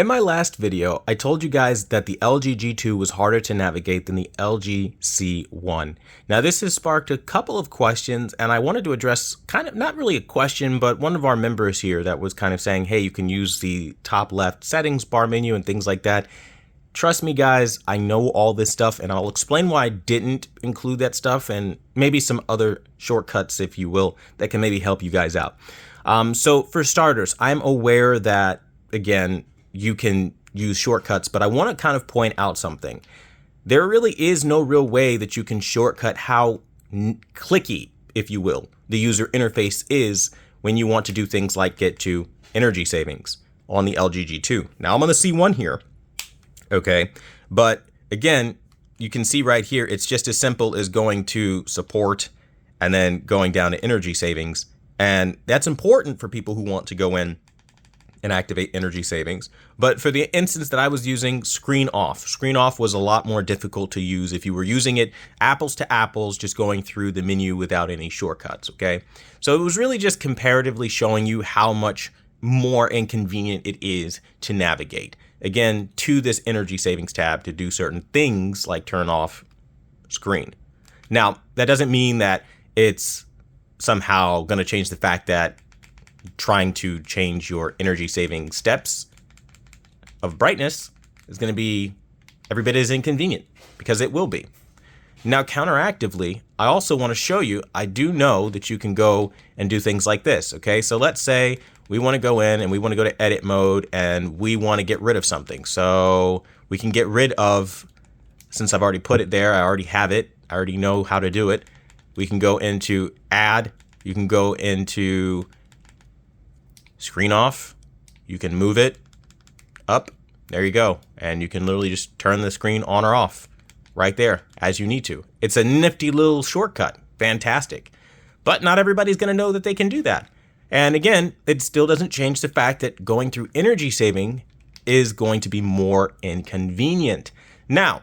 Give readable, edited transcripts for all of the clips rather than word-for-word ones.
In my last video, I told you guys that the LG G2 was harder to navigate than the LG C1. Now this has sparked a couple of questions, and I wanted to address kind of, not really a question, but one of our members here that was kind of saying, hey, you can use the top left settings bar menu and things like that. Trust me guys, I know all this stuff, and I'll explain why I didn't include that stuff and maybe some other shortcuts, if you will, that can maybe help you guys out. So for starters, I'm aware that, again, you can use shortcuts, but I want to kind of point out something. There really is no real way that you can shortcut how clicky, if you will, the user interface is when you want to do things like get to energy savings on the LG G2. Now I'm on the C1 here, okay? But again, you can see right here, it's just as simple as going to support and then going down to energy savings. And that's important for people who want to go in and activate energy savings. But for the instance that I was using, screen off was a lot more difficult to use if you were using it apples to apples, just going through the menu without any shortcuts, okay? So it was really just comparatively showing you how much more inconvenient it is to navigate, again, to this energy savings tab to do certain things like turn off screen. Now, that doesn't mean that it's somehow going to change the fact that trying to change your energy saving steps of brightness is going to be every bit as inconvenient, because it will be. Now, counteractively, I also want to show you, I do know that you can go and do things like this, okay? So let's say we want to go in and we want to go to edit mode and we want to get rid of something. So we can get rid of, since I've already put it there, I already have it, I already know how to do it. We can go into add, you can go into screen off, you can move it up, there you go, and you can literally just turn the screen on or off right there as you need to. It's a nifty little shortcut, fantastic, but not everybody's going to know that they can do that. And again, it still doesn't change the fact that going through energy saving is going to be more inconvenient. Now,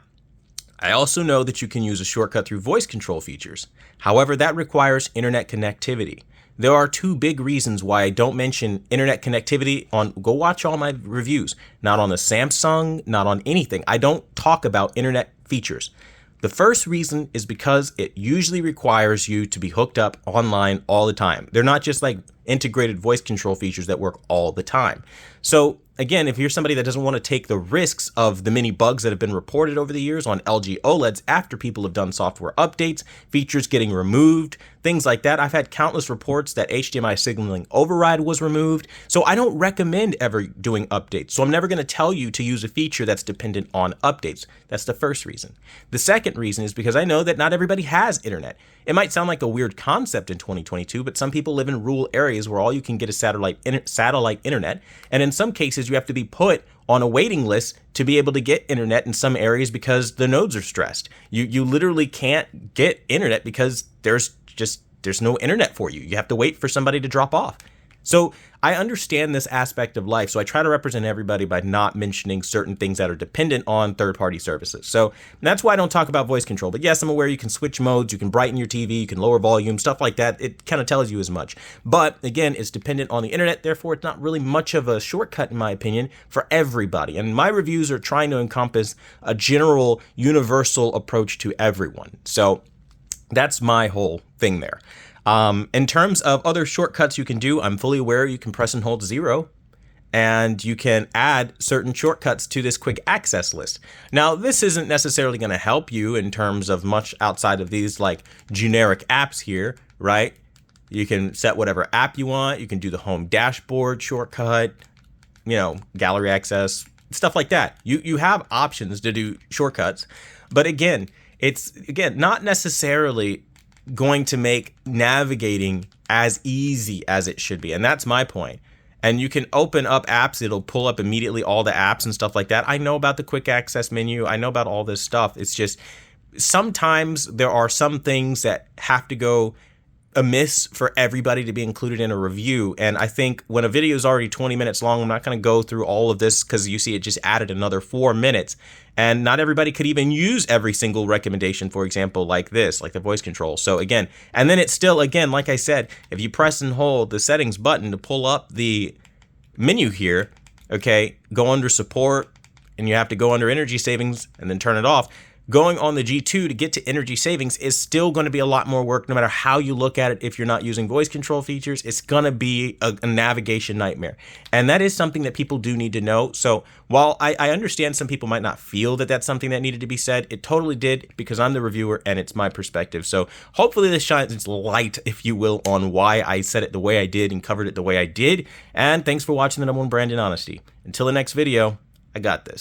I also know that you can use a shortcut through voice control features. However, that requires internet connectivity. There are two big reasons why I don't mention internet connectivity on, go watch all my reviews, not on the Samsung, not on anything. I don't talk about internet features. The first reason is because it usually requires you to be hooked up online all the time. They're not just like integrated voice control features that work all the time. So again, if you're somebody that doesn't want to take the risks of the many bugs that have been reported over the years on LG OLEDs after people have done software updates, features getting removed, things like that. I've had countless reports that HDMI signaling override was removed. So I don't recommend ever doing updates. So I'm never going to tell you to use a feature that's dependent on updates. That's the first reason. The second reason is because I know that not everybody has internet. It might sound like a weird concept in 2022, but some people live in rural areas where all you can get is satellite internet. And in some cases, you have to be put on a waiting list to be able to get internet in some areas because the nodes are stressed. You literally can't get internet because there's no internet for you. You have to wait for somebody to drop off. So I understand this aspect of life, so I try to represent everybody by not mentioning certain things that are dependent on third-party services. So that's why I don't talk about voice control. But yes, I'm aware you can switch modes, you can brighten your TV, you can lower volume, stuff like that. It kind of tells you as much. But again, it's dependent on the internet, therefore it's not really much of a shortcut, in my opinion, for everybody. And my reviews are trying to encompass a general, universal approach to everyone. So that's my whole thing there. In terms of other shortcuts you can do, I'm fully aware you can press and hold 0 and you can add certain shortcuts to this quick access list. Now, this isn't necessarily going to help you in terms of much outside of these like generic apps here, right? You can set whatever app you want. You can do the home dashboard shortcut, you know, gallery access, stuff like that. You have options to do shortcuts, but again, it's not necessarily going to make navigating as easy as it should be. And that's my point. And you can open up apps. It'll pull up immediately all the apps and stuff like that. I know about the quick access menu. I know about all this stuff. It's just sometimes there are some things that have to go amiss for everybody to be included in a review. And I think when a video is already 20 minutes long, I'm not going to go through all of this because you see it just added another 4 minutes. And not everybody could even use every single recommendation, for example, like this, like the voice control. So again, and then it's still, again, like I said, if you press and hold the settings button to pull up the menu here, okay, go under support, and you have to go under energy savings and then turn it off. Going on the G2 to get to energy savings is still going to be a lot more work no matter how you look at it. If you're not using voice control features, it's going to be a navigation nightmare. And that is something that people do need to know. So while I understand some people might not feel that that's something that needed to be said, it totally did, because I'm the reviewer and it's my perspective. So hopefully this shines its light, if you will, on why I said it the way I did and covered it the way I did. And thanks for watching the #1 brand in honesty. Until the next video, I got this.